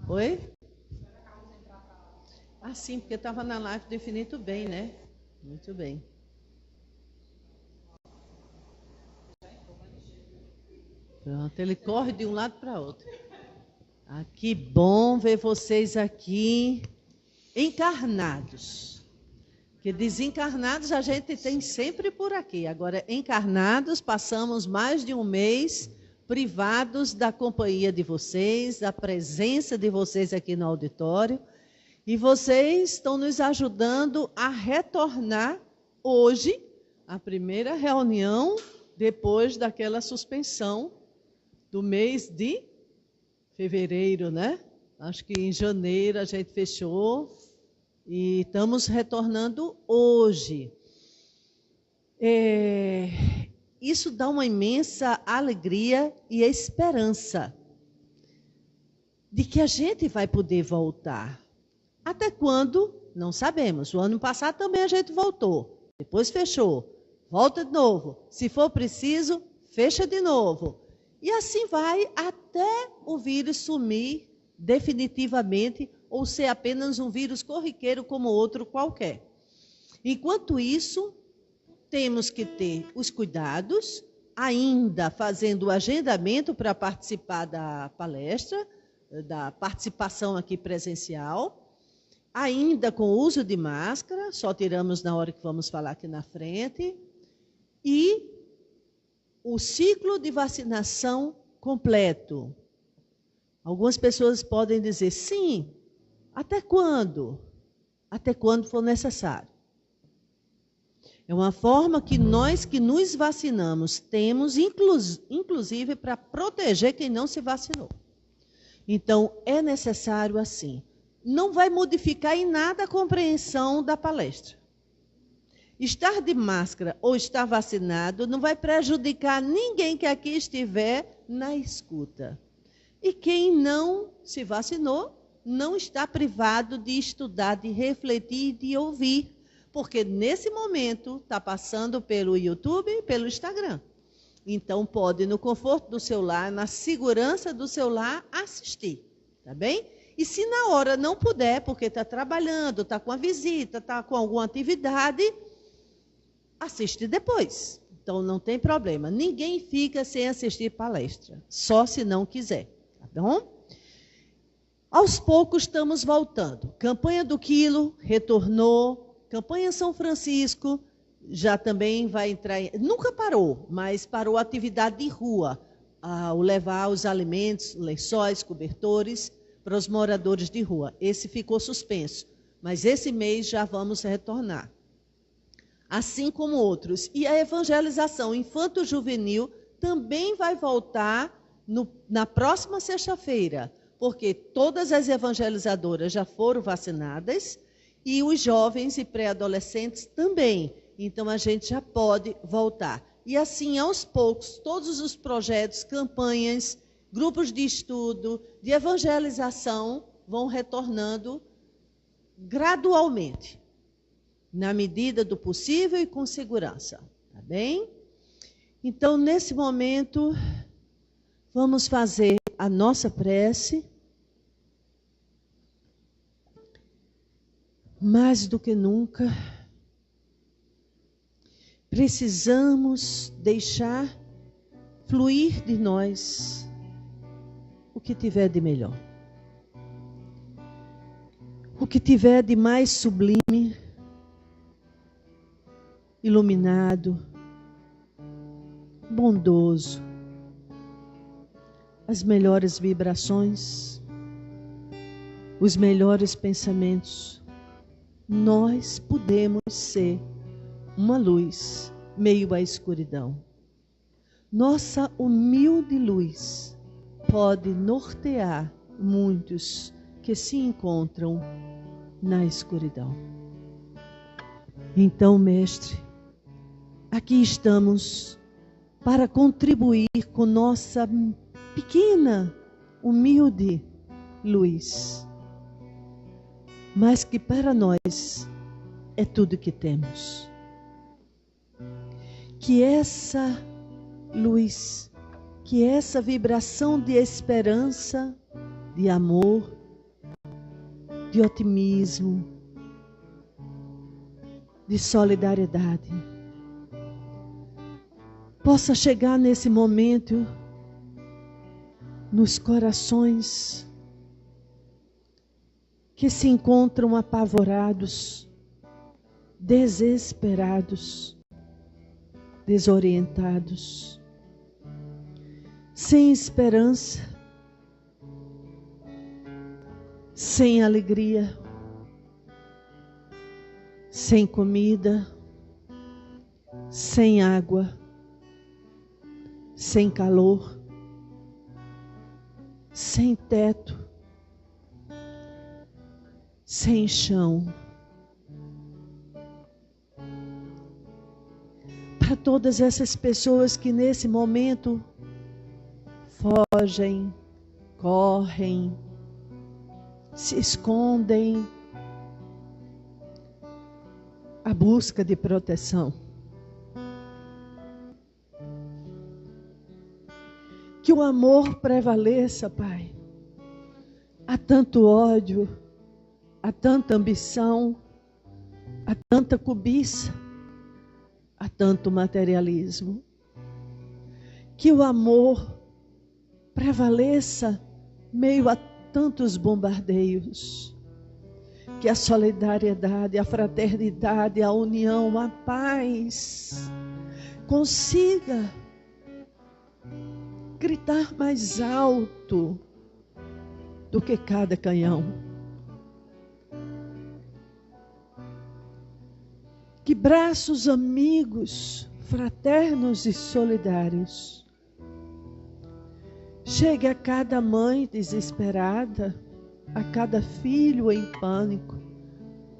Oi? Ah, sim, porque estava na live do Infinito Bem, né? Muito bem. Pronto, ele corre de um lado para outro. Ah, que bom ver vocês aqui encarnados. Que desencarnados a gente tem sempre por aqui. Agora, encarnados, passamos mais de um mês privados da companhia de vocês, da presença de vocês aqui no auditório. E vocês estão nos ajudando a retornar hoje, a primeira reunião, depois daquela suspensão do mês de fevereiro, né? Acho que em janeiro a gente fechou e estamos retornando hoje. Isso dá uma imensa alegria e esperança de que a gente vai poder voltar. Até quando? Não sabemos. O ano passado também a gente voltou. Depois fechou. Volta de novo. Se for preciso, fecha de novo. E assim vai até o vírus sumir definitivamente ou ser apenas um vírus corriqueiro como outro qualquer. Enquanto isso, temos que ter os cuidados, ainda fazendo o agendamento para participar da palestra, da participação aqui presencial, ainda com o uso de máscara, só tiramos na hora que vamos falar aqui na frente, e o ciclo de vacinação completo. Algumas pessoas podem dizer, sim, até quando? Até quando for necessário. É uma forma que nós que nos vacinamos temos, inclusive para proteger quem não se vacinou. Então, é necessário assim. Não vai modificar em nada a compreensão da palestra. Estar de máscara ou estar vacinado não vai prejudicar ninguém que aqui estiver na escuta. E quem não se vacinou não está privado de estudar, de refletir e de ouvir. Porque nesse momento está passando pelo YouTube e pelo Instagram. Então pode, no conforto do seu lar, na segurança do seu lar, assistir. Tá bem? E se na hora não puder, porque está trabalhando, está com a visita, está com alguma atividade, assiste depois. Então não tem problema. Ninguém fica sem assistir palestra, só se não quiser. Tá bom? Aos poucos estamos voltando. Campanha do Quilo retornou. Campanha São Francisco já também vai entrar. Nunca parou, mas parou a atividade de rua. Ao levar os alimentos, lençóis, cobertores para os moradores de rua. Esse ficou suspenso, mas esse mês já vamos retornar. Assim como outros. E a evangelização infanto-juvenil também vai voltar na próxima sexta-feira, porque todas as evangelizadoras já foram vacinadas e os jovens e pré-adolescentes também. Então a gente já pode voltar. E assim, aos poucos, todos os projetos, campanhas, grupos de estudo, de evangelização, vão retornando gradualmente, na medida do possível e com segurança. Tá bem? Então, nesse momento, vamos fazer a nossa prece. Mais do que nunca, precisamos deixar fluir de nós o que tiver de melhor. O que tiver de mais sublime, iluminado, bondoso. As melhores vibrações, os melhores pensamentos. Nós podemos ser uma luz meio à escuridão. Nossa humilde luz pode nortear muitos que se encontram na escuridão. Então, Mestre, aqui estamos para contribuir com nossa pequena, humilde luz, mas que para nós é tudo que temos. Que essa luz, que essa vibração de esperança, de amor, de otimismo, de solidariedade, possa chegar nesse momento nos corações que se encontram apavorados, desesperados, desorientados, sem esperança, sem alegria, sem comida, sem água, sem calor, sem teto, sem chão. Para todas essas pessoas que nesse momento fogem, correm, se escondem à busca de proteção. Que o amor prevaleça, Pai. Há tanto ódio, há tanta ambição, há tanta cobiça, há tanto materialismo. Que o amor prevaleça meio a tantos bombardeios. Que a solidariedade, a fraternidade, a união, a paz consiga gritar mais alto do que cada canhão. Que braços amigos, fraternos e solidários chegue a cada mãe desesperada, a cada filho em pânico,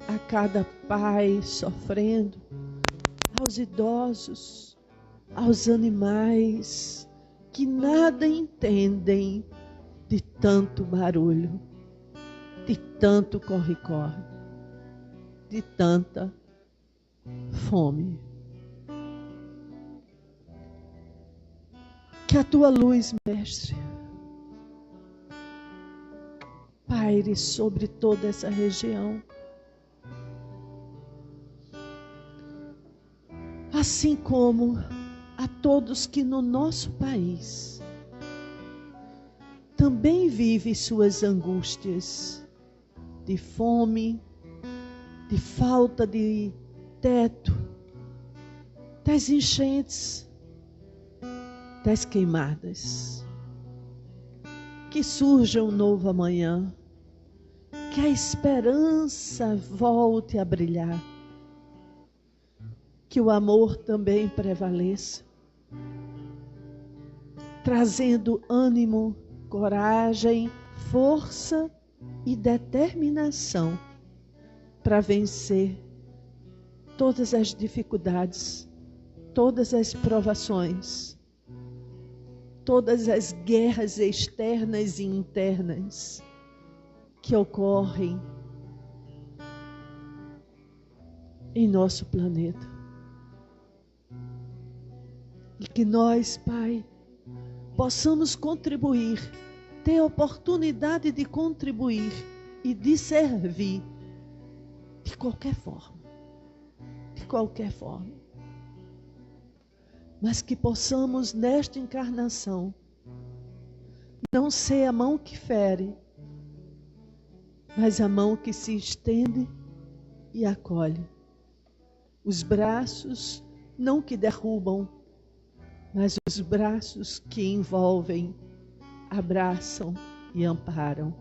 a cada pai sofrendo, aos idosos, aos animais que nada entendem de tanto barulho, de tanto corre-corre, de tanta fome. Que a tua luz, Mestre, paire sobre toda essa região. Assim como a todos que no nosso país também vivem suas angústias de fome, de falta de teto, das enchentes, das queimadas. Que surja um novo amanhã, que a esperança volte a brilhar, que o amor também prevaleça, trazendo ânimo, coragem, força e determinação para vencer todas as dificuldades, todas as provações, todas as guerras externas e internas que ocorrem em nosso planeta. E que nós, Pai, possamos contribuir, ter oportunidade de contribuir e de servir de qualquer forma. De qualquer forma. Mas que possamos, nesta encarnação, não ser a mão que fere, mas a mão que se estende e acolhe. Os braços não que derrubam, mas os braços que envolvem, abraçam e amparam.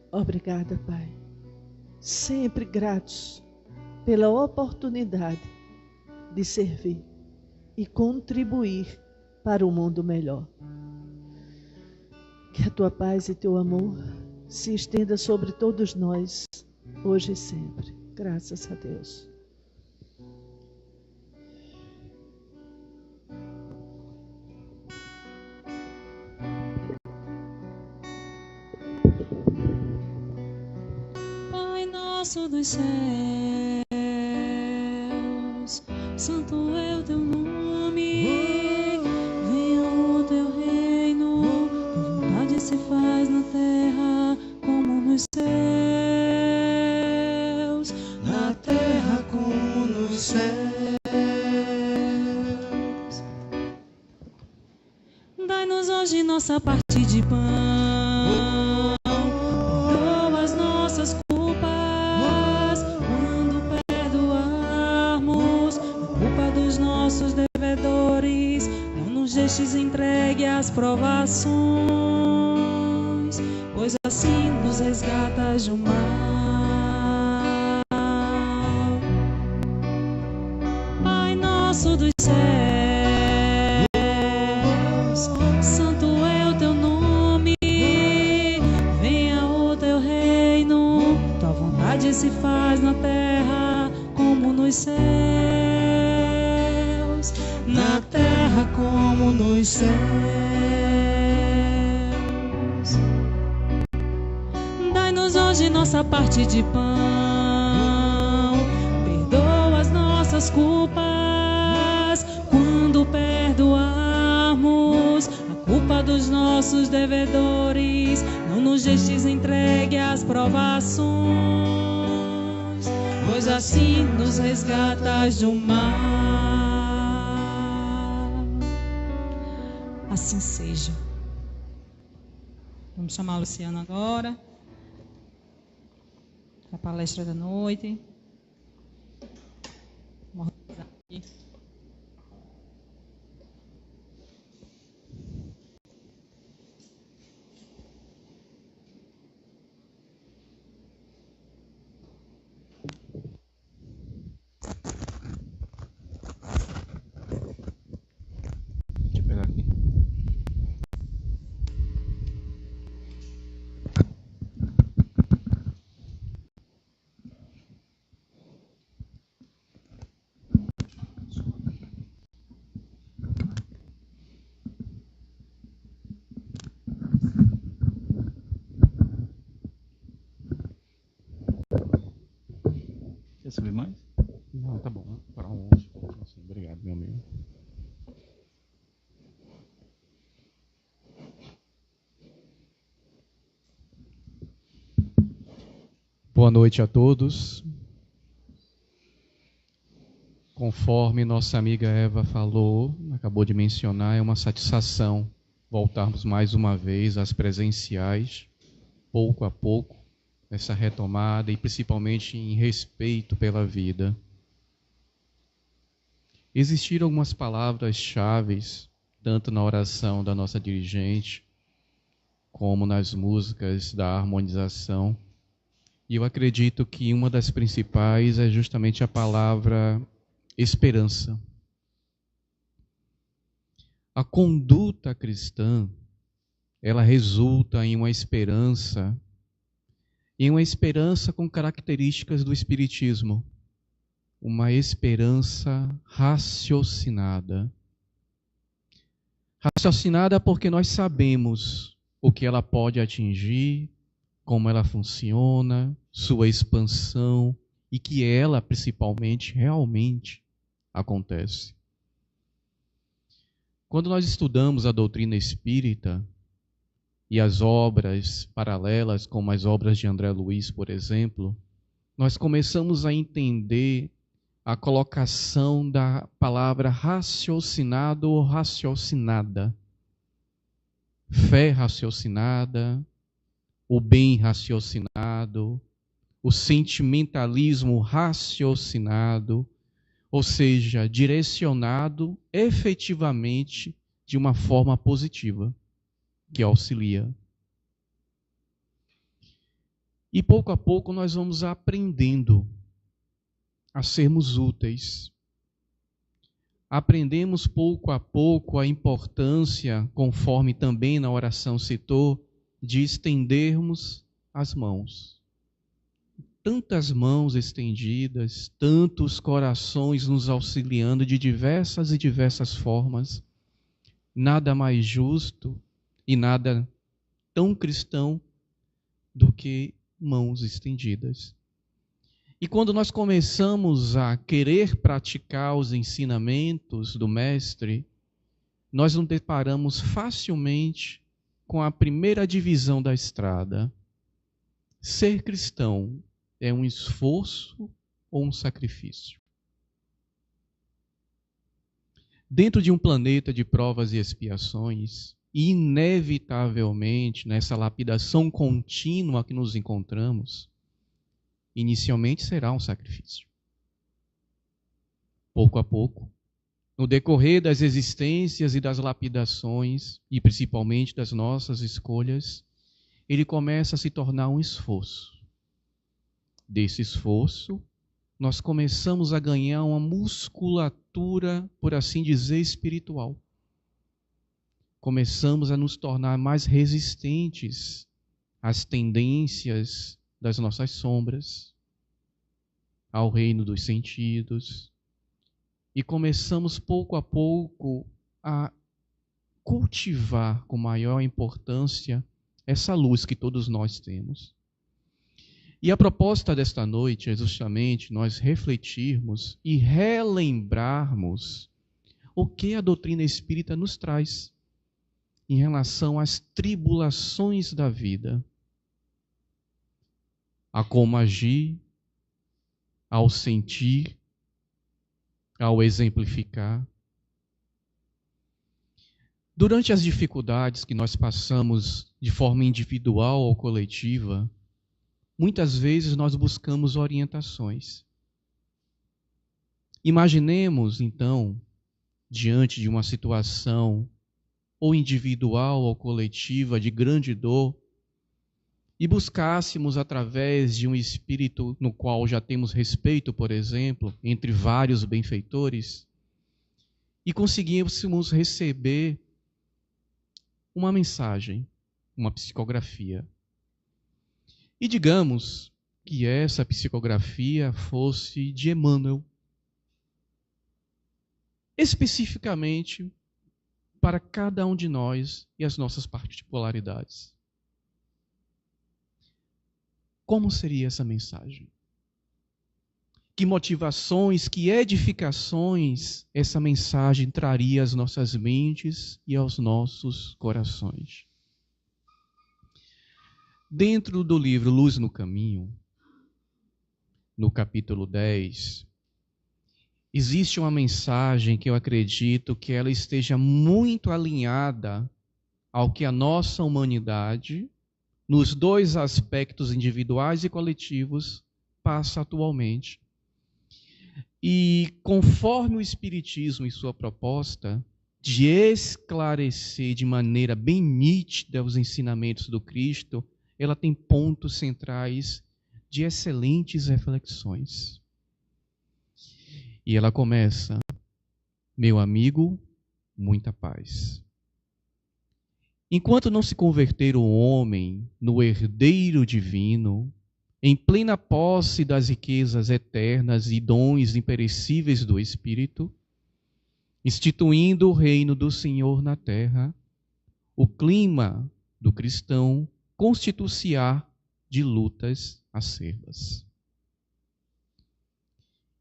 Obrigada, Pai. Sempre gratos pela oportunidade de servir e contribuir para um mundo melhor. Que a tua paz e teu amor se estenda sobre todos nós, hoje e sempre. Graças a Deus. Pai nosso dos céus, santo é o teu nome, venha o teu reino, tua vontade se faz na terra como nos céus. na terra como nos céus. Dai-nos hoje nossa parte de pão, perdoa as nossas culpas, quando perdoarmos a culpa dos nossos devedores. Não nos deixes entregue às provações, pois assim nos resgatas do mal. Pai nosso dos céus, santo é o teu nome, venha o teu reino, tua vontade se faz na terra como nos céus, na terra como nos céus. Dai-nos hoje nossa parte de pão, perdoa as nossas culpas, quando perdoarmos a culpa dos nossos devedores. Não nos deixes entregue às provações, pois assim nos resgatas do mal. Assim seja. Vamos chamar a Luciana agora para a palestra da noite. Vamos organizar aqui. Deixa eu pegar aqui. Quer subir mais? Não, tá bom. Para um outro. Obrigado, meu amigo. Boa noite a todos. Conforme nossa amiga Eva falou, acabou de mencionar, é uma satisfação voltarmos mais uma vez às presenciais, pouco a pouco, essa retomada e principalmente em respeito pela vida. Existiram algumas palavras-chave, tanto na oração da nossa dirigente, como nas músicas da harmonização. E eu acredito que uma das principais é justamente a palavra esperança. A conduta cristã, ela resulta em uma esperança com características do Espiritismo. Uma esperança raciocinada. Raciocinada porque nós sabemos o que ela pode atingir, como ela funciona, sua expansão, e que ela, principalmente, realmente acontece. Quando nós estudamos a doutrina espírita e as obras paralelas, como as obras de André Luiz, por exemplo, nós começamos a entender a colocação da palavra raciocinado ou raciocinada. Fé raciocinada, o bem raciocinado, o sentimentalismo raciocinado, ou seja, direcionado efetivamente de uma forma positiva, que auxilia. E pouco a pouco nós vamos aprendendo a sermos úteis. Aprendemos pouco a pouco a importância, conforme também na oração citou, de estendermos as mãos. Tantas mãos estendidas, tantos corações nos auxiliando de diversas e diversas formas. Nada mais justo e nada tão cristão do que mãos estendidas. E quando nós começamos a querer praticar os ensinamentos do Mestre, nós nos deparamos facilmente com a primeira divisão da estrada. Ser cristão é um esforço ou um sacrifício? Dentro de um planeta de provas e expiações, inevitavelmente, nessa lapidação contínua que nos encontramos, inicialmente será um sacrifício. Pouco a pouco, no decorrer das existências e das lapidações, e principalmente das nossas escolhas, ele começa a se tornar um esforço. Desse esforço, nós começamos a ganhar uma musculatura, por assim dizer, espiritual. Começamos a nos tornar mais resistentes às tendências das nossas sombras, ao reino dos sentidos, e começamos pouco a pouco a cultivar com maior importância essa luz que todos nós temos. E a proposta desta noite é justamente nós refletirmos e relembrarmos o que a doutrina espírita nos traz em relação às tribulações da vida, a como agir, ao sentir, ao exemplificar. Durante as dificuldades que nós passamos de forma individual ou coletiva, muitas vezes nós buscamos orientações. Imaginemos, então, diante de uma situação ou individual ou coletiva de grande dor, e buscássemos através de um espírito no qual já temos respeito, por exemplo, entre vários benfeitores, e conseguíssemos receber uma mensagem, uma psicografia. E digamos que essa psicografia fosse de Emmanuel, especificamente para cada um de nós e as nossas particularidades. Como seria essa mensagem? Que motivações, que edificações essa mensagem traria às nossas mentes e aos nossos corações? Dentro do livro Luz no Caminho, no capítulo 10, existe uma mensagem que eu acredito que ela esteja muito alinhada ao que a nossa humanidade, nos dois aspectos individuais e coletivos, passa atualmente. E conforme o Espiritismo e sua proposta de esclarecer de maneira bem nítida os ensinamentos do Cristo, ela tem pontos centrais de excelentes reflexões. E ela começa: meu amigo, muita paz. Enquanto não se converter o homem no herdeiro divino, em plena posse das riquezas eternas e dons imperecíveis do Espírito, instituindo o reino do Senhor na terra, o clima do cristão constitui-se-á de lutas acerbas.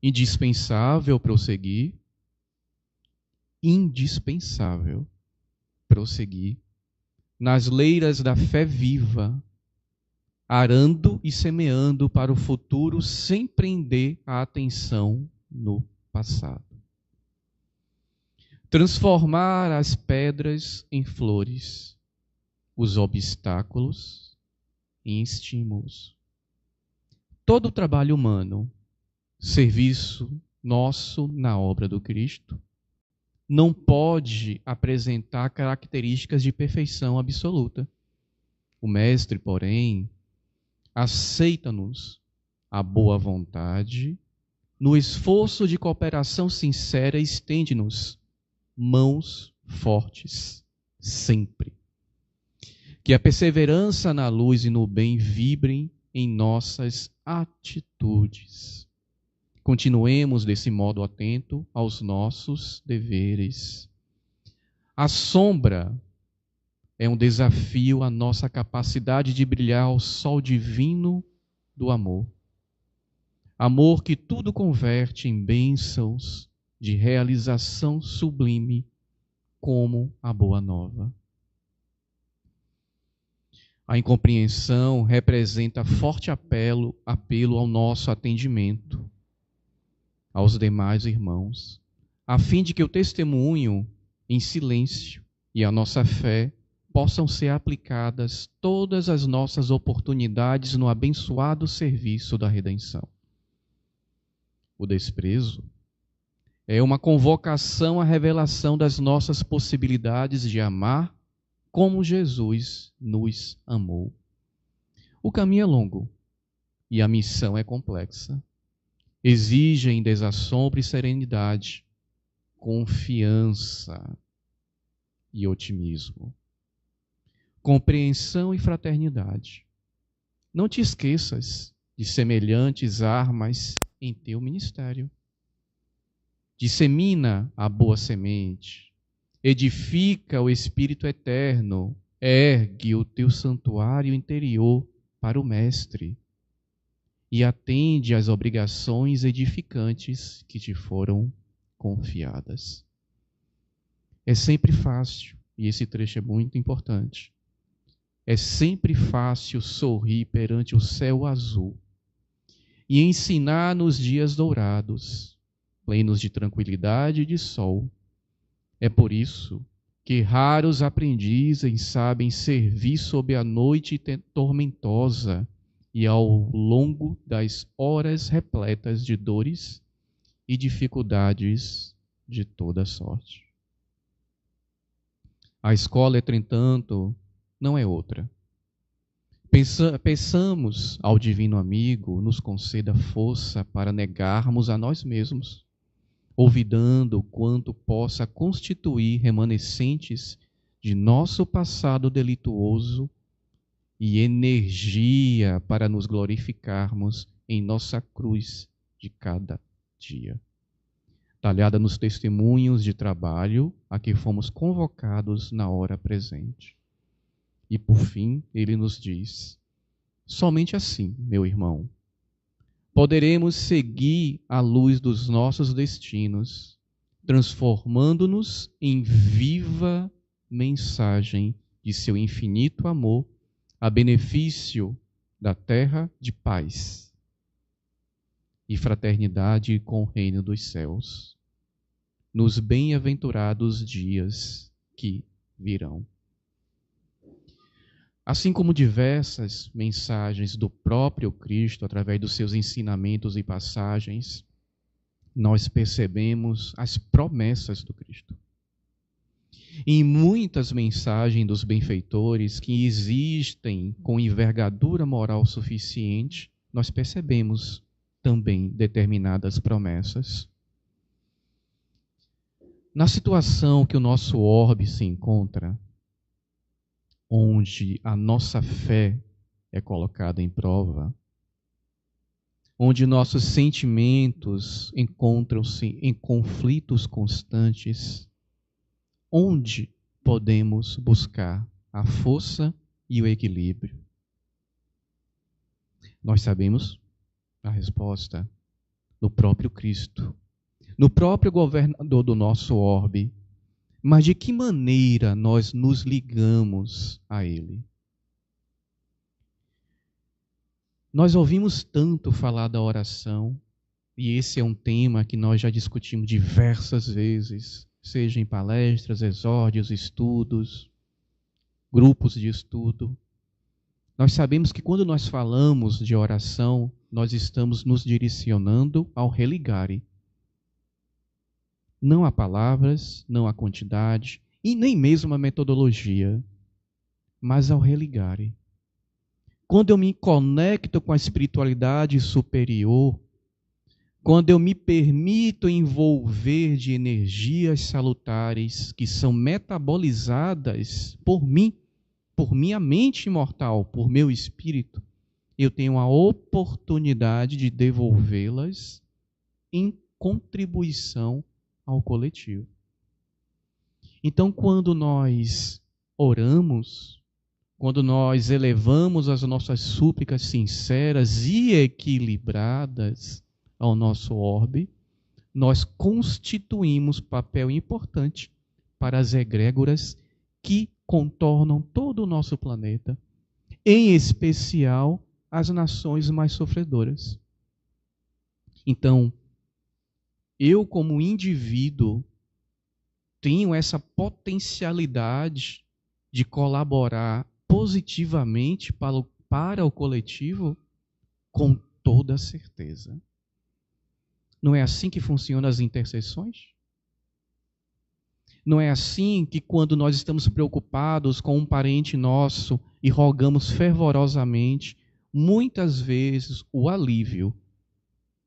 Indispensável prosseguir nas leiras da fé viva, arando e semeando para o futuro sem prender a atenção no passado. Transformar as pedras em flores, os obstáculos em estímulos. Todo o trabalho humano, serviço nosso na obra do Cristo, não pode apresentar características de perfeição absoluta. O Mestre, porém, aceita-nos a boa vontade, no esforço de cooperação sincera, estende-nos mãos fortes, sempre. Que a perseverança na luz e no bem vibrem em nossas atitudes. Continuemos desse modo atento aos nossos deveres. A sombra é um desafio à nossa capacidade de brilhar ao sol divino do amor. Amor que tudo converte em bênçãos de realização sublime, como a boa nova. A incompreensão representa forte apelo ao nosso atendimento, aos demais irmãos, a fim de que o testemunho em silêncio e a nossa fé possam ser aplicadas todas as nossas oportunidades no abençoado serviço da redenção. O desprezo é uma convocação à revelação das nossas possibilidades de amar como Jesus nos amou. O caminho é longo e a missão é complexa. Exigem desassombro e serenidade, confiança e otimismo, compreensão e fraternidade. Não te esqueças de semelhantes armas em teu ministério. Dissemina a boa semente, edifica o Espírito eterno, ergue o teu santuário interior para o Mestre e atende às obrigações edificantes que te foram confiadas. É sempre fácil, e esse trecho é muito importante, é sempre fácil sorrir perante o céu azul e ensinar nos dias dourados, plenos de tranquilidade e de sol. É por isso que raros aprendizes sabem servir sob a noite tormentosa e ao longo das horas repletas de dores e dificuldades de toda sorte. A escola, entretanto, não é outra. Peçamos ao Divino Amigo nos conceda força para negarmos a nós mesmos, olvidando quanto possa constituir remanescentes de nosso passado delituoso e energia para nos glorificarmos em nossa cruz de cada dia, talhada nos testemunhos de trabalho a que fomos convocados na hora presente. E por fim, ele nos diz: somente assim, meu irmão, poderemos seguir a luz dos nossos destinos, transformando-nos em viva mensagem de seu infinito amor a benefício da terra de paz e fraternidade com o reino dos céus, nos bem-aventurados dias que virão. Assim como diversas mensagens do próprio Cristo, através dos seus ensinamentos e passagens, nós percebemos as promessas do Cristo. Em muitas mensagens dos benfeitores que existem com envergadura moral suficiente, nós percebemos também determinadas promessas. Na situação que o nosso orbe se encontra, onde a nossa fé é colocada em prova, onde nossos sentimentos encontram-se em conflitos constantes, onde podemos buscar a força e o equilíbrio? Nós sabemos a resposta no próprio Cristo, no próprio governador do nosso orbe. Mas de que maneira nós nos ligamos a Ele? Nós ouvimos tanto falar da oração, e esse é um tema que nós já discutimos diversas vezes, seja em palestras, exórdios, estudos, grupos de estudo. Nós sabemos que quando nós falamos de oração, nós estamos nos direcionando ao religare. Não a palavras, não a quantidade, e nem mesmo a metodologia, mas ao religare. Quando eu me conecto com a espiritualidade superior, quando eu me permito envolver de energias salutares que são metabolizadas por mim, por minha mente imortal, por meu espírito, eu tenho a oportunidade de devolvê-las em contribuição ao coletivo. Então, quando nós oramos, quando nós elevamos as nossas súplicas sinceras e equilibradas ao nosso orbe, nós constituímos papel importante para as egrégoras que contornam todo o nosso planeta, em especial as nações mais sofredoras. Então, eu como indivíduo tenho essa potencialidade de colaborar positivamente para o coletivo? Com toda certeza. Não é assim que funcionam as intercessões? Não é assim que quando nós estamos preocupados com um parente nosso e rogamos fervorosamente, muitas vezes o alívio,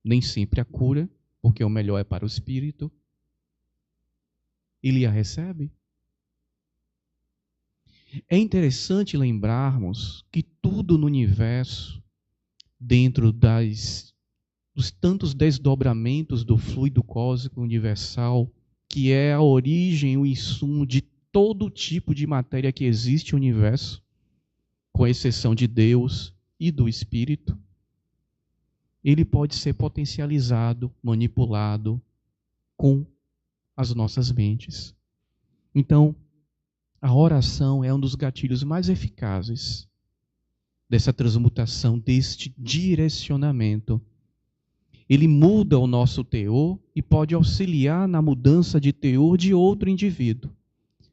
nem sempre a cura, porque o melhor é para o espírito, ele a recebe? É interessante lembrarmos que tudo no universo, dentro dos tantos desdobramentos do fluido cósmico universal, que é a origem, o insumo de todo tipo de matéria que existe no universo, com exceção de Deus e do Espírito, ele pode ser potencializado, manipulado com as nossas mentes. Então, a oração é um dos gatilhos mais eficazes dessa transmutação, deste direcionamento. Ele muda o nosso teor e pode auxiliar na mudança de teor de outro indivíduo.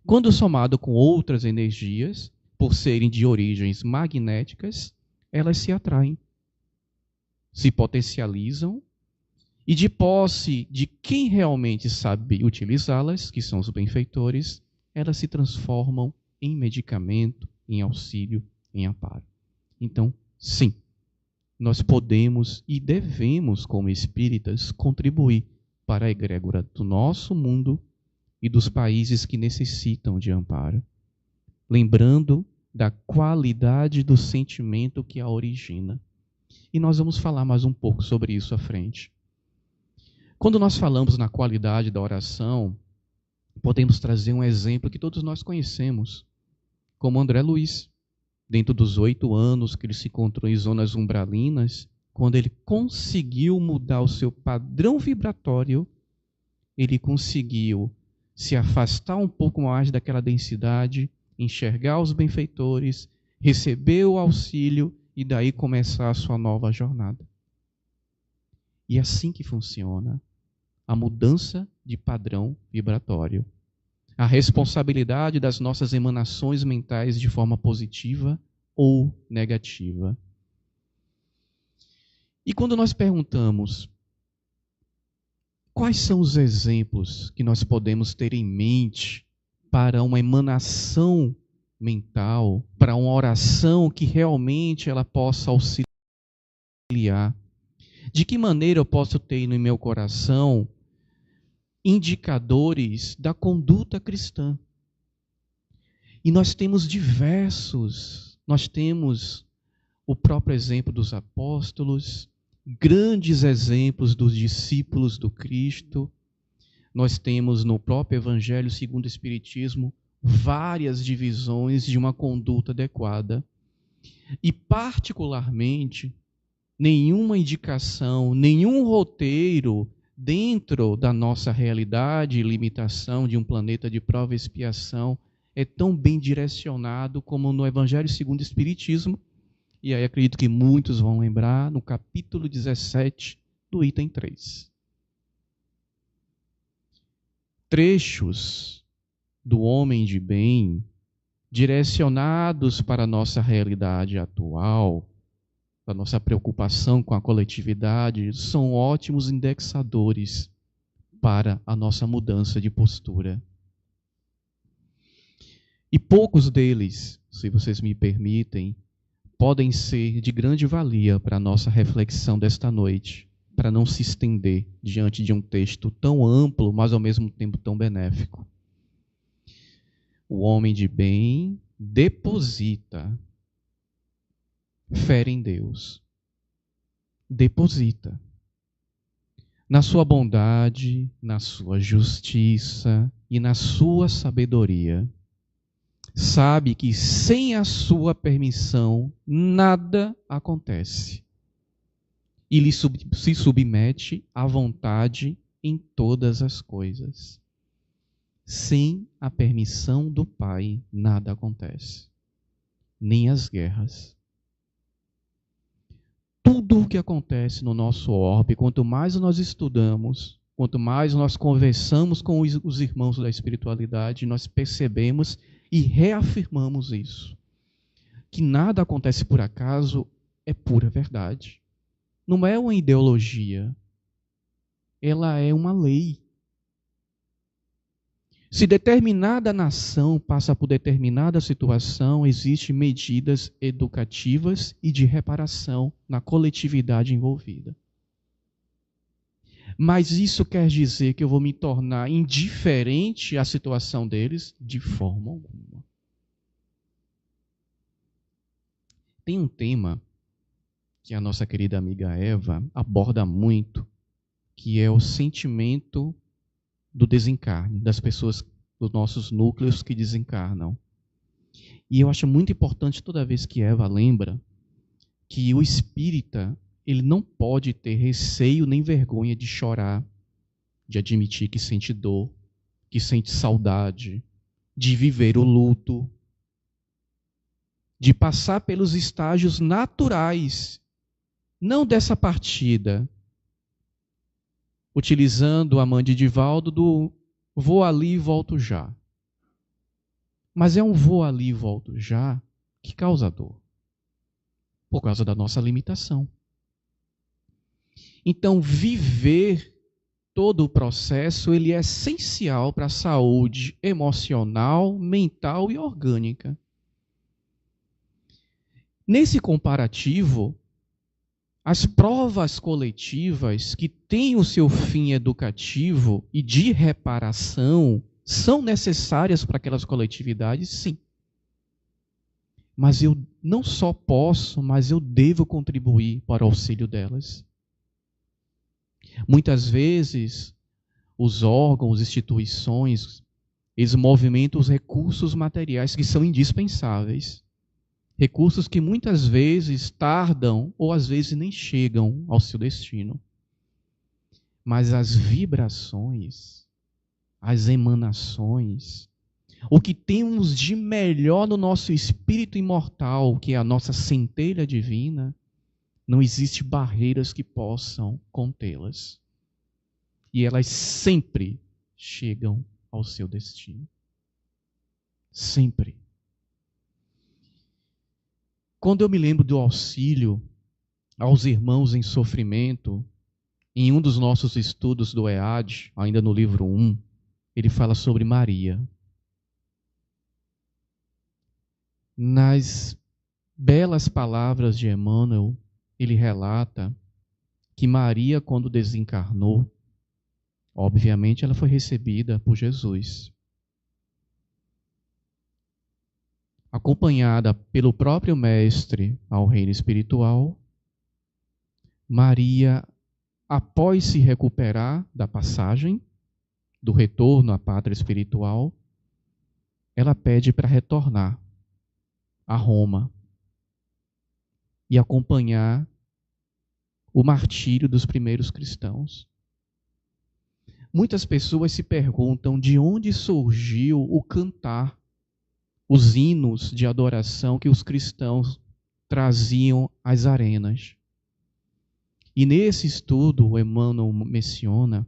Quando somado com outras energias, por serem de origens magnéticas, elas se atraem, se potencializam e, de posse de quem realmente sabe utilizá-las, que são os benfeitores, elas se transformam em medicamento, em auxílio, em amparo. Então, sim, nós podemos e devemos, como espíritas, contribuir para a egrégora do nosso mundo e dos países que necessitam de amparo, lembrando da qualidade do sentimento que a origina. E nós vamos falar mais um pouco sobre isso à frente. Quando nós falamos na qualidade da oração, podemos trazer um exemplo que todos nós conhecemos, como André Luiz, dentro dos 8 anos que ele se encontrou em zonas umbralinas, quando ele conseguiu mudar o seu padrão vibratório, ele conseguiu se afastar um pouco mais daquela densidade, enxergar os benfeitores, receber o auxílio e daí começar a sua nova jornada. E é assim que funciona a mudança de padrão vibratório. A responsabilidade das nossas emanações mentais de forma positiva ou negativa. E quando nós perguntamos quais são os exemplos que nós podemos ter em mente para uma emanação mental, para uma oração que realmente ela possa auxiliar, de que maneira eu posso ter no meu coração indicadores da conduta cristã? E nós temos diversos, nós temos o próprio exemplo dos apóstolos, grandes exemplos dos discípulos do Cristo, nós temos no próprio Evangelho segundo o Espiritismo várias divisões de uma conduta adequada. E particularmente, nenhuma indicação, nenhum roteiro dentro da nossa realidade e limitação de um planeta de prova e expiação é tão bem direcionado como no Evangelho segundo o Espiritismo. E aí acredito que muitos vão lembrar no capítulo 17 do item 3. Trechos do homem de bem direcionados para a nossa realidade atual, a nossa preocupação com a coletividade, são ótimos indexadores para a nossa mudança de postura. E poucos deles, se vocês me permitem, podem ser de grande valia para a nossa reflexão desta noite, para não se estender diante de um texto tão amplo, mas ao mesmo tempo tão benéfico. O homem de bem deposita fé em Deus. Deposita. Na sua bondade, na sua justiça e na sua sabedoria. Sabe que sem a sua permissão nada acontece. E lhe se submete à vontade em todas as coisas. Sem a permissão do Pai nada acontece. Nem as guerras. Tudo o que acontece no nosso orbe, quanto mais nós estudamos, quanto mais nós conversamos com os irmãos da espiritualidade, nós percebemos e reafirmamos isso. Que nada acontece por acaso é pura verdade. Não é uma ideologia. Ela é uma lei. Se determinada nação passa por determinada situação, existem medidas educativas e de reparação na coletividade envolvida. Mas isso quer dizer que eu vou me tornar indiferente à situação deles? De forma alguma. Tem um tema que a nossa querida amiga Eva aborda muito, que é o sentimento do desencarne, das pessoas, dos nossos núcleos que desencarnam. E eu acho muito importante toda vez que Eva lembra que o espírita, ele não pode ter receio nem vergonha de chorar, de admitir que sente dor, que sente saudade, de viver o luto, de passar pelos estágios naturais, não dessa partida, utilizando a mãe de Divaldo do vou ali e volto já. Mas é um vou ali e volto já que causa dor, por causa da nossa limitação. Então, viver todo o processo, ele é essencial para a saúde emocional, mental e orgânica. Nesse comparativo, as provas coletivas que têm o seu fim educativo e de reparação são necessárias para aquelas coletividades, sim. Mas eu não só posso, mas eu devo contribuir para o auxílio delas. Muitas vezes, os órgãos, instituições, eles movimentam os recursos materiais que são indispensáveis. Recursos que muitas vezes tardam ou às vezes nem chegam ao seu destino. Mas as vibrações, as emanações, o que temos de melhor no nosso espírito imortal, que é a nossa centelha divina, não existe barreiras que possam contê-las. E elas sempre chegam ao seu destino. Sempre. Quando eu me lembro do auxílio aos irmãos em sofrimento, em um dos nossos estudos do EAD, ainda no livro 1, ele fala sobre Maria. Nas belas palavras de Emmanuel, ele relata que Maria, quando desencarnou, obviamente ela foi recebida por Jesus. Acompanhada pelo próprio Mestre ao reino espiritual, Maria, após se recuperar da passagem, do retorno à pátria espiritual, ela pede para retornar a Roma e acompanhar o martírio dos primeiros cristãos. Muitas pessoas se perguntam de onde surgiu o cantar, os hinos de adoração que os cristãos traziam às arenas. E nesse estudo, o Emmanuel menciona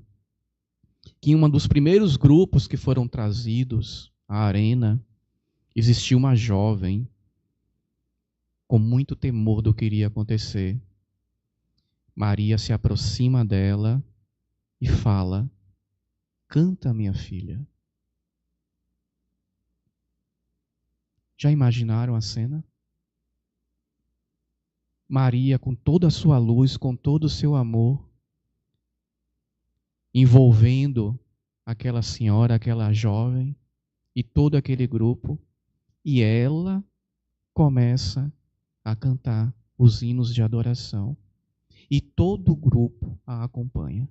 que em um dos primeiros grupos que foram trazidos à arena, existia uma jovem com muito temor do que iria acontecer. Maria se aproxima dela e fala: canta, minha filha. Já imaginaram a cena? Maria, com toda a sua luz, com todo o seu amor, envolvendo aquela senhora, aquela jovem e todo aquele grupo, e ela começa a cantar os hinos de adoração. E todo o grupo a acompanha.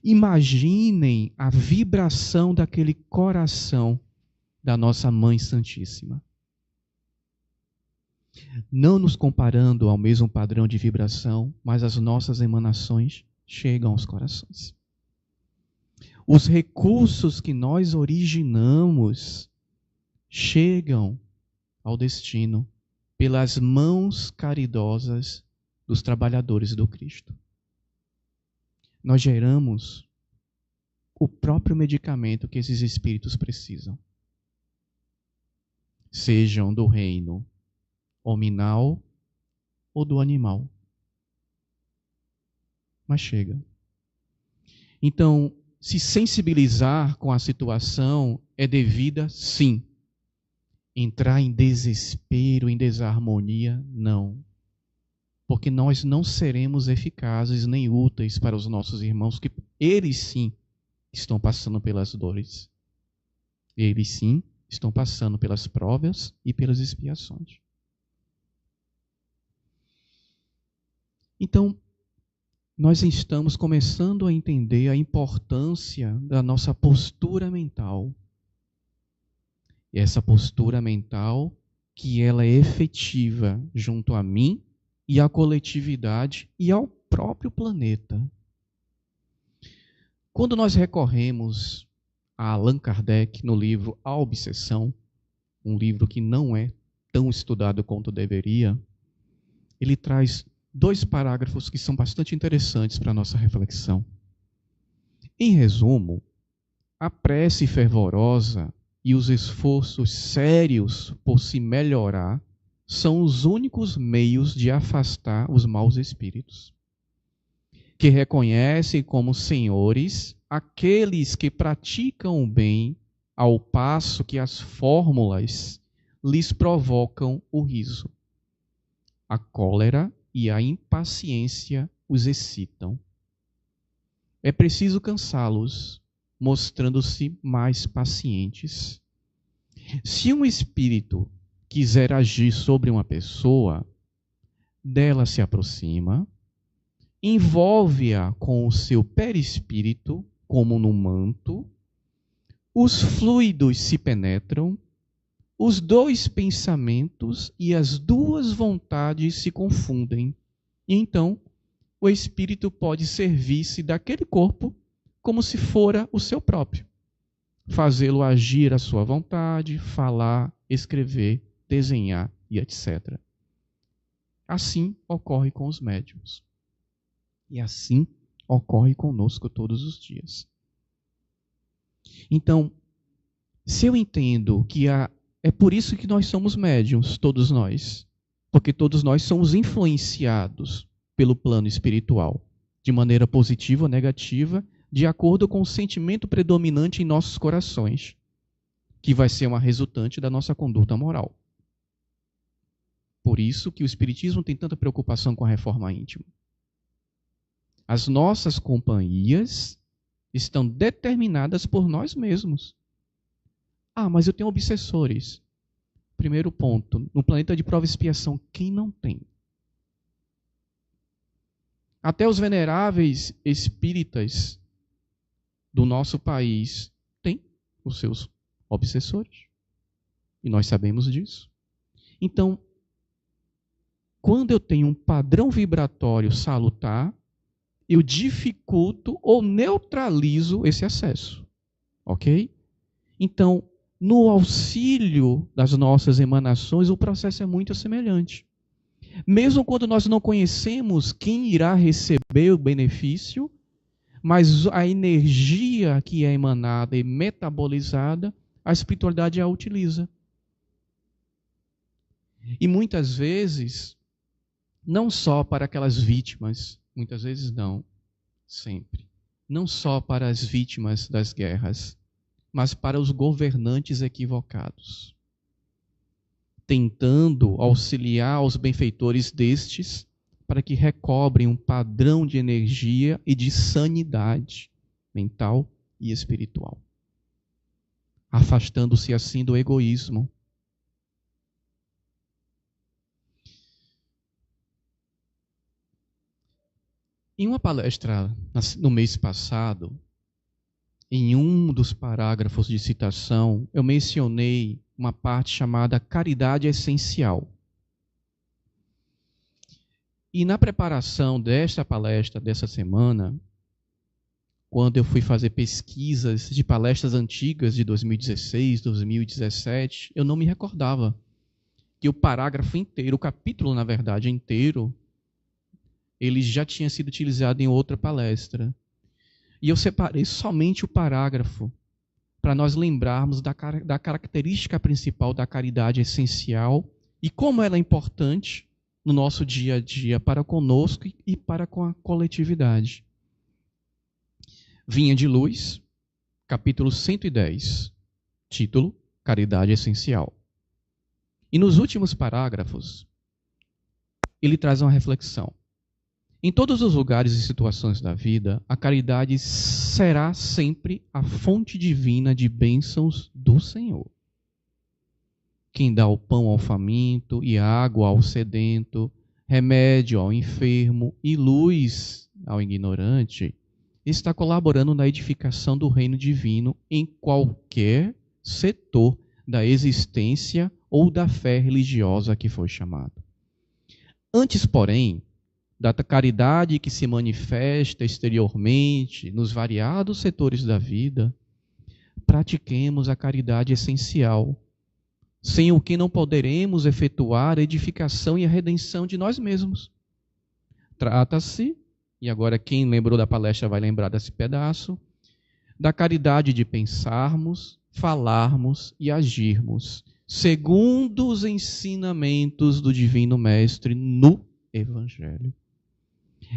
Imaginem a vibração daquele coração da nossa Mãe Santíssima. Não nos comparando ao mesmo padrão de vibração, mas as nossas emanações chegam aos corações. Os recursos que nós originamos chegam ao destino pelas mãos caridosas dos trabalhadores do Cristo. nós geramos o próprio medicamento que esses espíritos precisam. Sejam do reino hominal ou do animal. Mas chega. Então, se sensibilizar com a situação é devida, sim. Entrar em desespero, em desarmonia, não. Porque nós não seremos eficazes nem úteis para os nossos irmãos, que eles sim estão passando pelas dores. Eles sim estão passando pelas provas e pelas expiações. Então, nós estamos começando a entender a importância da nossa postura mental. E essa postura mental, que ela é efetiva junto a mim e à coletividade e ao próprio planeta. Quando nós recorremos a Allan Kardec no livro A Obsessão, um livro que não é tão estudado quanto deveria, ele traz 2 parágrafos que são bastante interessantes para a nossa reflexão. Em resumo, a prece fervorosa e os esforços sérios por se melhorar são os únicos meios de afastar os maus espíritos, que reconhecem como senhores aqueles que praticam o bem, ao passo que as fórmulas lhes provocam o riso. A cólera e a impaciência os excitam. É preciso cansá-los, mostrando-se mais pacientes. Se um espírito quiser agir sobre uma pessoa, dela se aproxima, envolve-a com o seu perispírito, como num manto, os fluidos se penetram, os 2 pensamentos e as 2 vontades se confundem, e então o espírito pode servir-se daquele corpo como se fora o seu próprio, fazê-lo agir à sua vontade, falar, escrever, desenhar e etc. Assim ocorre com os médiuns. E assim ocorre conosco todos os dias. Então, se eu entendo que é por isso que nós somos médiuns, todos nós, porque todos nós somos influenciados pelo plano espiritual, de maneira positiva ou negativa, de acordo com o sentimento predominante em nossos corações, que vai ser uma resultante da nossa conduta moral. Por isso que o Espiritismo tem tanta preocupação com a reforma íntima. As nossas companhias estão determinadas por nós mesmos. Ah, mas eu tenho obsessores. Primeiro ponto, no planeta de prova e expiação, quem não tem? Até os veneráveis espíritas do nosso país têm os seus obsessores. E nós sabemos disso. Então, quando eu tenho um padrão vibratório salutar, eu dificulto ou neutralizo esse acesso. Ok? Então, no auxílio das nossas emanações, o processo é muito semelhante. Mesmo quando nós não conhecemos quem irá receber o benefício, mas a energia que é emanada e metabolizada, a espiritualidade a utiliza. E muitas vezes, não só para aquelas vítimas, muitas vezes não, sempre. Não só para as vítimas das guerras, mas para os governantes equivocados, tentando auxiliar os benfeitores destes para que recobrem um padrão de energia e de sanidade mental e espiritual, afastando-se assim do egoísmo. Em uma palestra no mês passado, em um dos parágrafos de citação, eu mencionei uma parte chamada caridade essencial. E na preparação desta palestra dessa semana, quando eu fui fazer pesquisas de palestras antigas de 2016, 2017, eu não me recordava que o parágrafo inteiro, o capítulo, na verdade, inteiro, ele já tinha sido utilizado em outra palestra. E eu separei somente o parágrafo para nós lembrarmos da característica principal da caridade essencial e como ela é importante no nosso dia a dia para conosco e para com a coletividade. Vinha de Luz, capítulo 110, título Caridade Essencial. E nos últimos parágrafos, ele traz uma reflexão. Em todos os lugares e situações da vida, a caridade será sempre a fonte divina de bênçãos do Senhor. Quem dá o pão ao faminto e água ao sedento, remédio ao enfermo e luz ao ignorante, está colaborando na edificação do reino divino em qualquer setor da existência ou da fé religiosa que foi chamado. Antes, porém, da caridade que se manifesta exteriormente nos variados setores da vida, pratiquemos a caridade essencial, sem o que não poderemos efetuar a edificação e a redenção de nós mesmos. Trata-se, e agora quem lembrou da palestra vai lembrar desse pedaço, da caridade de pensarmos, falarmos e agirmos, segundo os ensinamentos do Divino Mestre no Evangelho.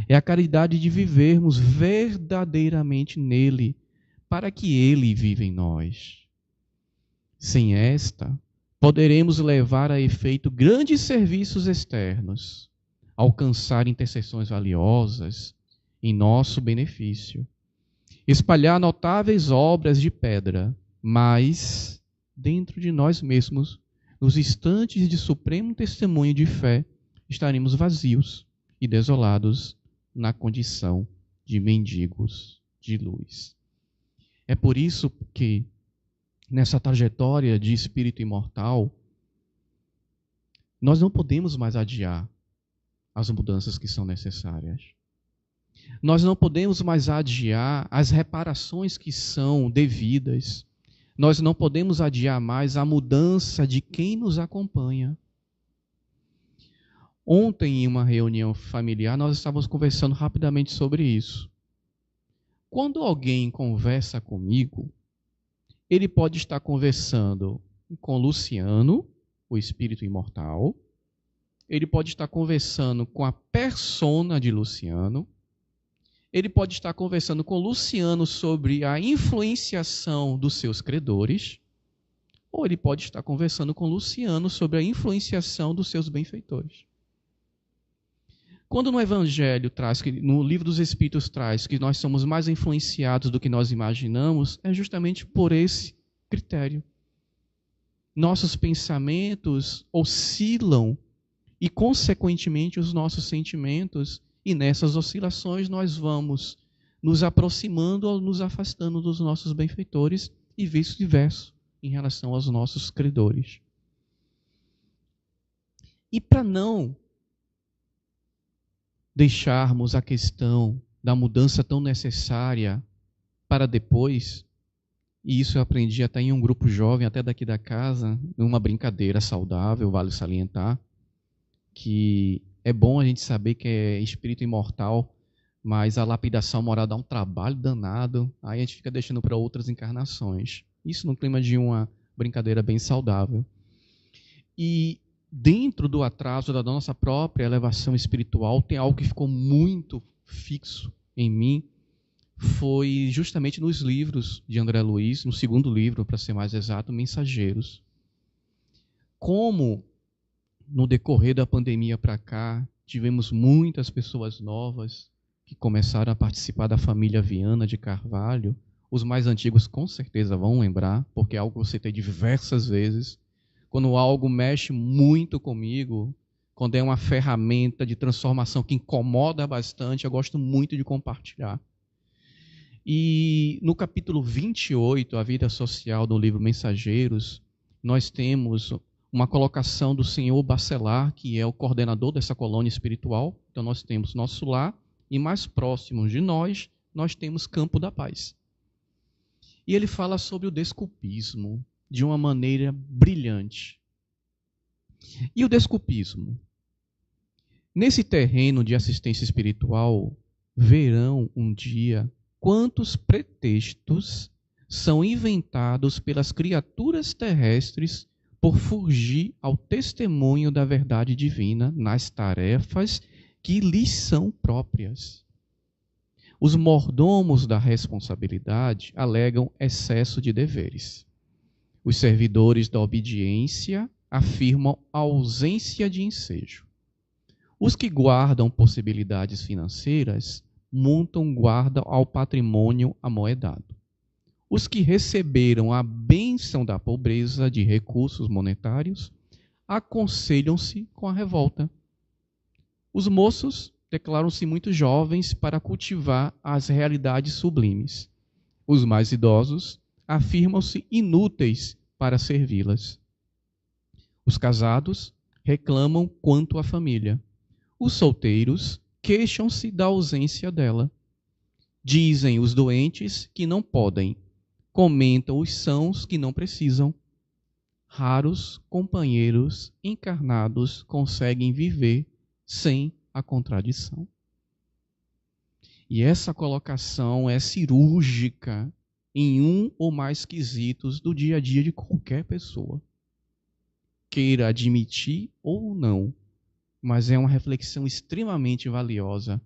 É a caridade de vivermos verdadeiramente nele, para que ele viva em nós. Sem esta, poderemos levar a efeito grandes serviços externos, alcançar intercessões valiosas em nosso benefício, espalhar notáveis obras de pedra, mas, dentro de nós mesmos, nos instantes de supremo testemunho de fé, estaremos vazios e desolados na condição de mendigos de luz. É por isso que, nessa trajetória de espírito imortal, nós não podemos mais adiar as mudanças que são necessárias. Nós não podemos mais adiar as reparações que são devidas. Nós não podemos adiar mais a mudança de quem nos acompanha. Ontem, em uma reunião familiar, nós estávamos conversando rapidamente sobre isso. Quando alguém conversa comigo, ele pode estar conversando com Luciano, o espírito imortal. Ele pode estar conversando com a persona de Luciano. Ele pode estar conversando com Luciano sobre a influenciação dos seus credores. Ou ele pode estar conversando com Luciano sobre a influenciação dos seus benfeitores. Quando no Evangelho traz, no Livro dos Espíritos traz que nós somos mais influenciados do que nós imaginamos, é justamente por esse critério. Nossos pensamentos oscilam e, consequentemente, os nossos sentimentos, e nessas oscilações nós vamos nos aproximando ou nos afastando dos nossos benfeitores e vice-versa em relação aos nossos credores. E para não deixarmos a questão da mudança tão necessária para depois, e isso eu aprendi até em um grupo jovem, até daqui da casa, numa brincadeira saudável, vale salientar, que é bom a gente saber que é espírito imortal, mas a lapidação moral dá um trabalho danado, aí a gente fica deixando para outras encarnações. Isso no clima de uma brincadeira bem saudável. E dentro do atraso da nossa própria elevação espiritual, tem algo que ficou muito fixo em mim, foi justamente nos livros de André Luiz, no segundo livro, para ser mais exato, Mensageiros. Como, no decorrer da pandemia para cá, tivemos muitas pessoas novas que começaram a participar da família Viana de Carvalho, os mais antigos com certeza vão lembrar, porque é algo que eu citei diversas vezes. Quando algo mexe muito comigo, quando é uma ferramenta de transformação que incomoda bastante, eu gosto muito de compartilhar. E no capítulo 28, A Vida Social, do livro Mensageiros, nós temos uma colocação do senhor Bacelar, que é o coordenador dessa colônia espiritual. Então nós temos nosso lar e mais próximos de nós, nós temos Campo da Paz. E ele fala sobre o desculpismo de uma maneira brilhante. E o desculpismo? Nesse terreno de assistência espiritual, verão um dia quantos pretextos são inventados pelas criaturas terrestres por fugir ao testemunho da verdade divina nas tarefas que lhes são próprias. Os mordomos da responsabilidade alegam excesso de deveres. Os servidores da obediência afirmam a ausência de ensejo. Os que guardam possibilidades financeiras montam guarda ao patrimônio amoedado. Os que receberam a bênção da pobreza de recursos monetários aconselham-se com a revolta. Os moços declaram-se muito jovens para cultivar as realidades sublimes. Os mais idosos afirmam-se inúteis para servi-las. Os casados reclamam quanto à família. Os solteiros queixam-se da ausência dela. Dizem os doentes que não podem. Comentam os sãos que não precisam. Raros companheiros encarnados conseguem viver sem a contradição. E essa colocação é cirúrgica em um ou mais quesitos do dia a dia de qualquer pessoa, queira admitir ou não, mas é uma reflexão extremamente valiosa.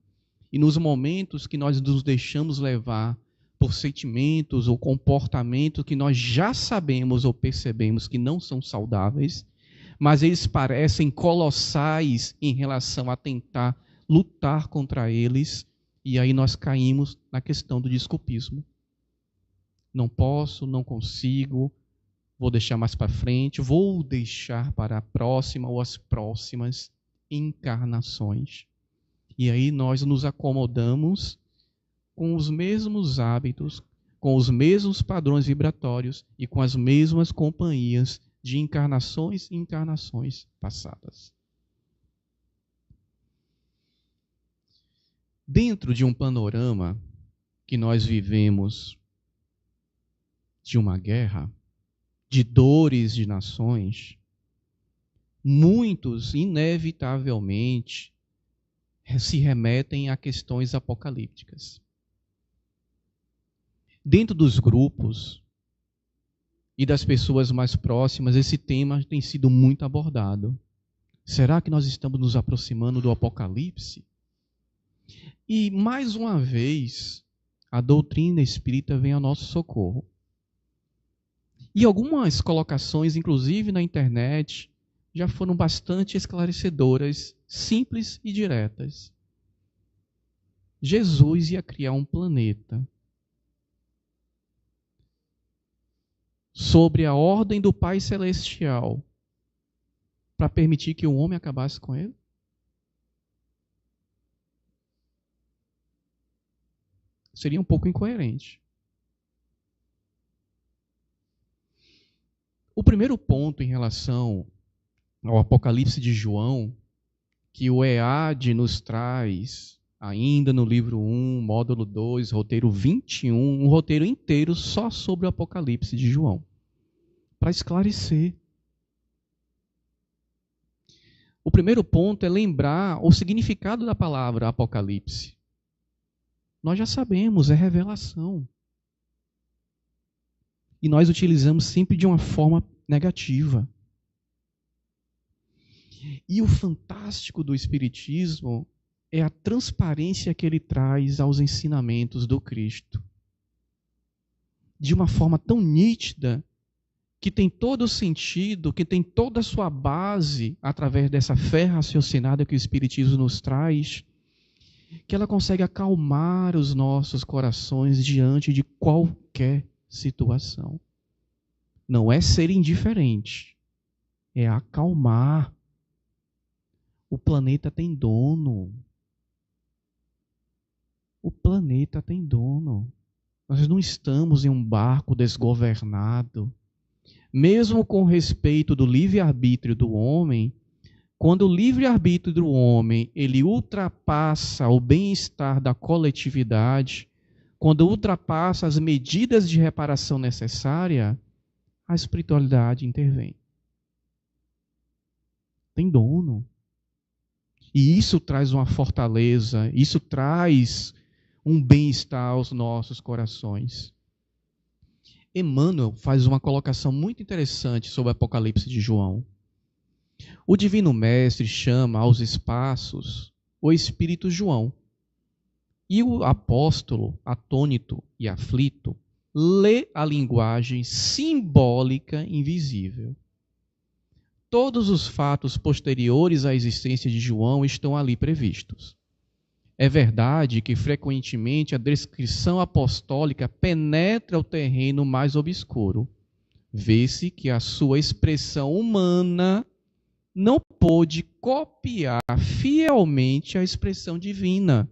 E nos momentos que nós nos deixamos levar por sentimentos ou comportamentos que nós já sabemos ou percebemos que não são saudáveis, mas eles parecem colossais em relação a tentar lutar contra eles, e aí nós caímos na questão do desculpismo. Não posso, não consigo, vou deixar mais para frente, vou deixar para a próxima ou as próximas encarnações. E aí nós nos acomodamos com os mesmos hábitos, com os mesmos padrões vibratórios e com as mesmas companhias de encarnações e encarnações passadas. Dentro de um panorama que nós vivemos de uma guerra, de dores de nações, muitos, inevitavelmente, se remetem a questões apocalípticas. Dentro dos grupos e das pessoas mais próximas, esse tema tem sido muito abordado. Será que nós estamos nos aproximando do Apocalipse? E, mais uma vez, a doutrina espírita vem ao nosso socorro. E algumas colocações, inclusive na internet, já foram bastante esclarecedoras, simples e diretas. Jesus ia criar um planeta sobre a ordem do Pai Celestial para permitir que o homem acabasse com ele? Seria um pouco incoerente. O primeiro ponto em relação ao Apocalipse de João, que o EAD nos traz, ainda no livro 1, módulo 2, roteiro 21, um roteiro inteiro só sobre o Apocalipse de João, para esclarecer. O primeiro ponto é lembrar o significado da palavra Apocalipse. Nós já sabemos, é revelação. E nós utilizamos sempre de uma forma negativa. E o fantástico do Espiritismo é a transparência que ele traz aos ensinamentos do Cristo. De uma forma tão nítida, que tem todo o sentido, que tem toda a sua base, através dessa fé raciocinada que o Espiritismo nos traz, que ela consegue acalmar os nossos corações diante de qualquer situação. Não é ser indiferente, é acalmar. O planeta tem dono. O planeta tem dono. Nós não estamos em um barco desgovernado. Mesmo com respeito do livre-arbítrio do homem, quando o livre-arbítrio do homem ele ultrapassa o bem-estar da coletividade, quando ultrapassa as medidas de reparação necessária, a espiritualidade intervém. Tem dono. E isso traz uma fortaleza, isso traz um bem-estar aos nossos corações. Emmanuel faz uma colocação muito interessante sobre o Apocalipse de João. O Divino Mestre chama aos espaços o Espírito João. E o apóstolo, atônito e aflito, lê a linguagem simbólica invisível. Todos os fatos posteriores à existência de João estão ali previstos. É verdade que, frequentemente, a descrição apostólica penetra o terreno mais obscuro. Vê-se que a sua expressão humana não pôde copiar fielmente a expressão divina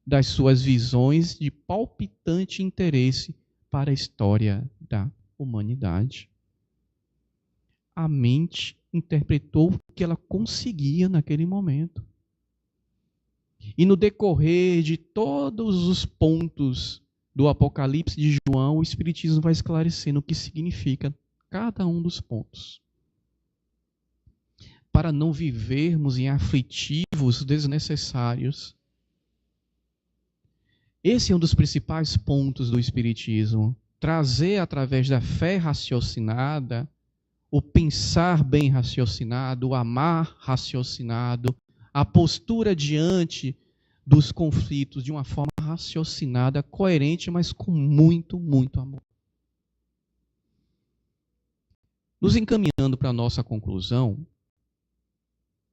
das suas visões de palpitante interesse para a história da humanidade. A mente interpretou o que ela conseguia naquele momento. E no decorrer de todos os pontos do Apocalipse de João, o Espiritismo vai esclarecendo o que significa cada um dos pontos. Para não vivermos em aflitivos desnecessários. Esse é um dos principais pontos do Espiritismo. Trazer através da fé raciocinada, o pensar bem raciocinado, o amar raciocinado, a postura diante dos conflitos de uma forma raciocinada, coerente, mas com muito, muito amor. Nos encaminhando para a nossa conclusão,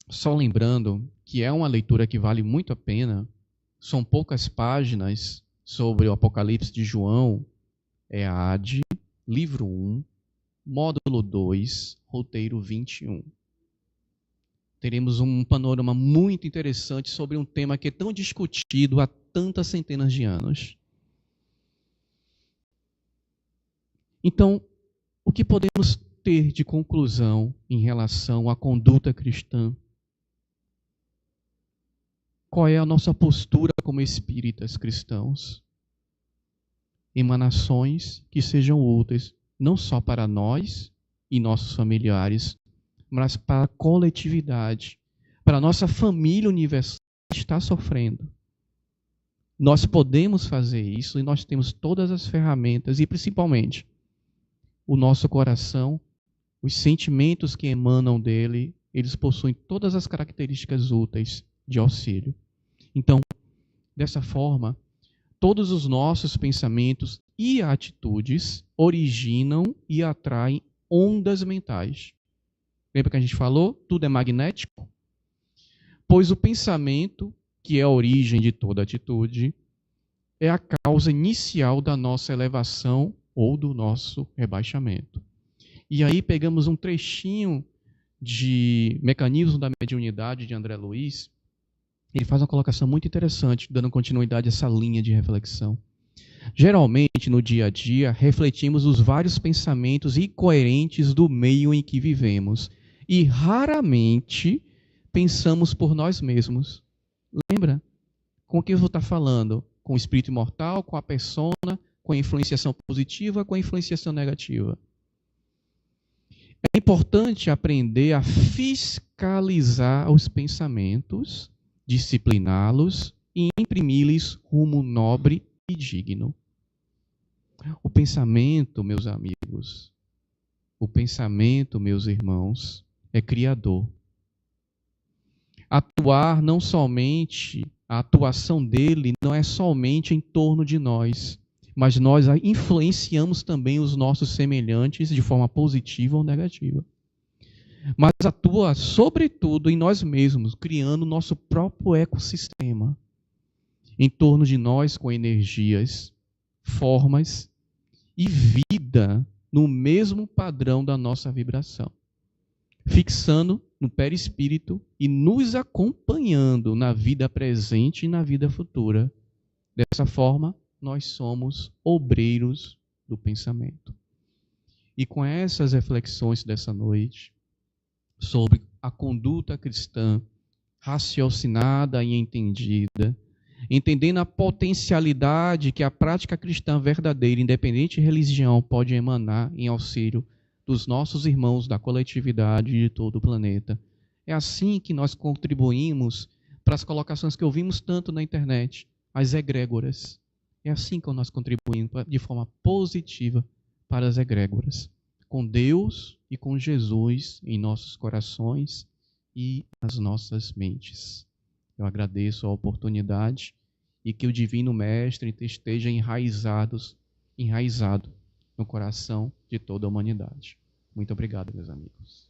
só lembrando que é uma leitura que vale muito a pena, são poucas páginas sobre o Apocalipse de João, é a AD, livro 1, módulo 2, roteiro 21. Teremos um panorama muito interessante sobre um tema que é tão discutido há tantas centenas de anos. Então, o que podemos ter de conclusão em relação à conduta cristã? Qual é a nossa postura como espíritas cristãos? Emanações que sejam úteis não só para nós e nossos familiares, mas para a coletividade, para a nossa família universal que está sofrendo. Nós podemos fazer isso e nós temos todas as ferramentas e, principalmente, o nosso coração, os sentimentos que emanam dele, eles possuem todas as características úteis de auxílio. Então, dessa forma, todos os nossos pensamentos e atitudes originam e atraem ondas mentais. Lembra que a gente falou? Tudo é magnético? Pois o pensamento, que é a origem de toda atitude, é a causa inicial da nossa elevação ou do nosso rebaixamento. E aí pegamos um trechinho de Mecanismo da Mediunidade de André Luiz. Ele faz uma colocação muito interessante, dando continuidade a essa linha de reflexão. Geralmente, no dia a dia, refletimos os vários pensamentos incoerentes do meio em que vivemos e raramente pensamos por nós mesmos. Lembra? Com o que eu vou estar falando? Com o espírito imortal, com a persona, com a influenciação positiva, com a influenciação negativa. É importante aprender a fiscalizar os pensamentos, discipliná-los e imprimir-lhes rumo nobre e digno. O pensamento, meus amigos, o pensamento, meus irmãos, é criador. Atuar não somente, a atuação dele não é somente em torno de nós, mas nós influenciamos também os nossos semelhantes de forma positiva ou negativa. Mas atua sobretudo em nós mesmos, criando nosso próprio ecossistema em torno de nós com energias, formas e vida no mesmo padrão da nossa vibração, fixando no perispírito e nos acompanhando na vida presente e na vida futura. Dessa forma, nós somos obreiros do pensamento. E com essas reflexões dessa noite, sobre a conduta cristã raciocinada e entendida, entendendo a potencialidade que a prática cristã verdadeira, independente de religião, pode emanar em auxílio dos nossos irmãos da coletividade de todo o planeta. É assim que nós contribuímos para as colocações que ouvimos tanto na internet, as egrégoras. É assim que nós contribuímos de forma positiva para as egrégoras, com Deus e com Jesus em nossos corações e nas nossas mentes. Eu agradeço a oportunidade e que o Divino Mestre esteja enraizado no coração de toda a humanidade. Muito obrigado, meus amigos.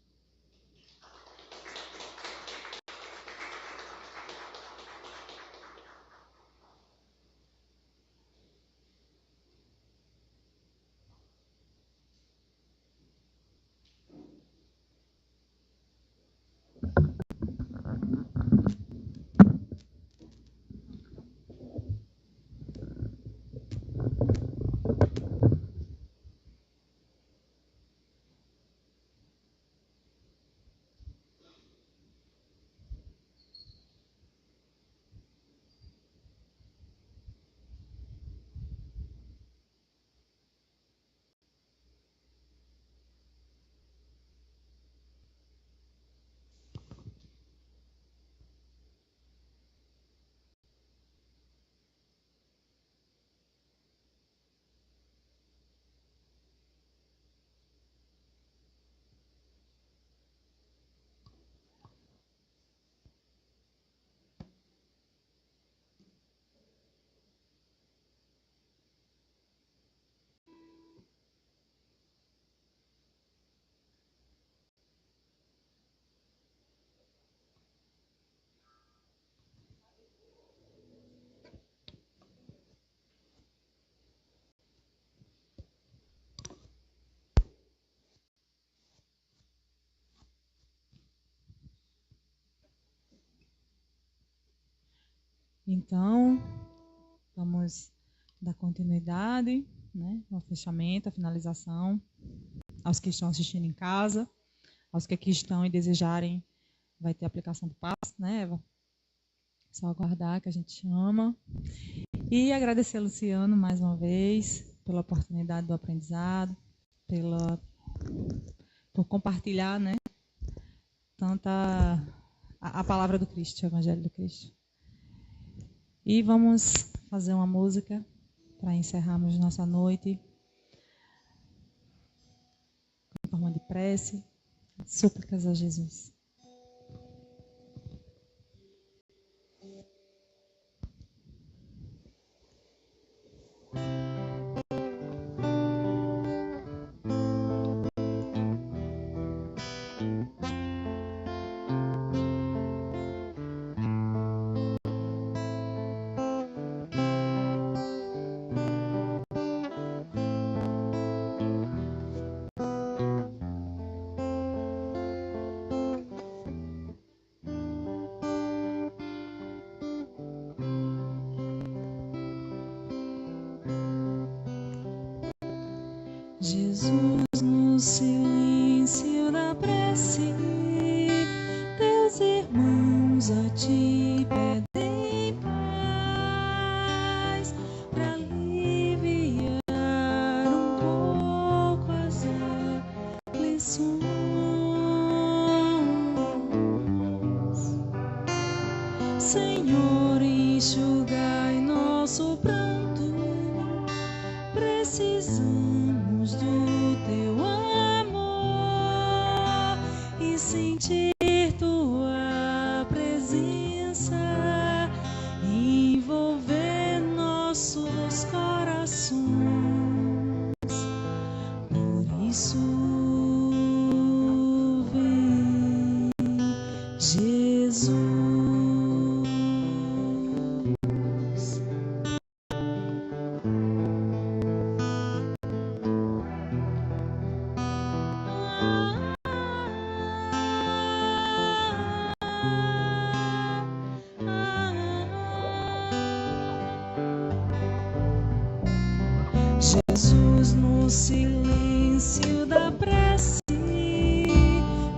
Então, vamos dar continuidade, né, ao fechamento, à finalização, aos que estão assistindo em casa, aos que aqui estão e desejarem, vai ter aplicação do passe, né, Eva? Só aguardar, que a gente chama. E agradecer a Luciano mais uma vez pela oportunidade do aprendizado, por compartilhar, né, tanta a palavra do Cristo, o Evangelho do Cristo. E vamos fazer uma música para encerrarmos nossa noite em forma de prece, súplicas a Jesus. Jesus, no silêncio da prece, teus irmãos a ti pedem paz, para aliviar um pouco as aflições. Senhor, enxugai nosso pranto, precisamos do teu amor e sentir tua presença envolver nossos corações. Por isso vem, Jesus. Jesus, no silêncio da prece,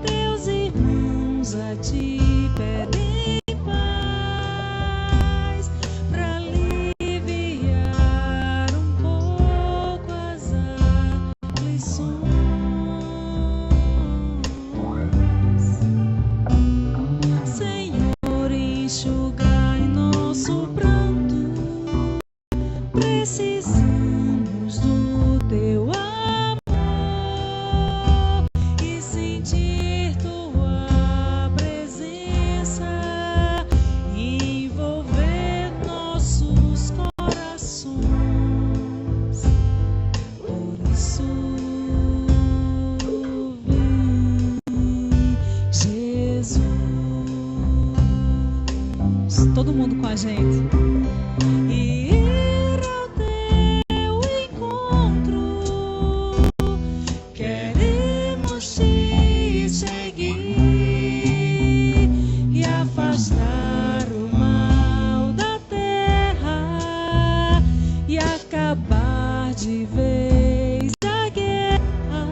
teus irmãos a ti pedem paz, para aliviar um pouco as aflições. Senhor, enxugai nosso pranto, todo mundo com a gente. E ir ao teu encontro, queremos te seguir e afastar o mal da terra e acabar de vez a guerra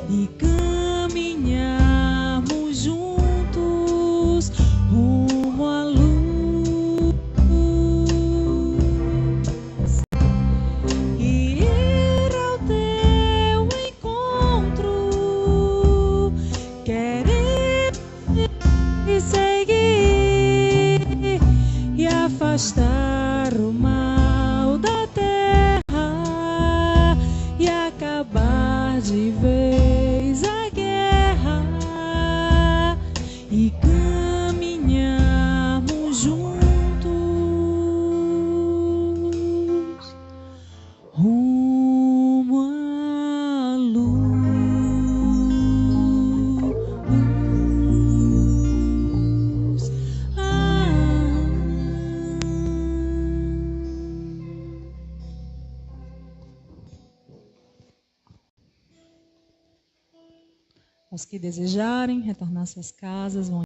e caminharmos juntos rumo à luz e ir ao teu encontro, querer te seguir e afastar o mal da terra e acabar de vez a guerra e caminharmos juntos rumo à luz. Aos que desejarem retornar às suas casas, vão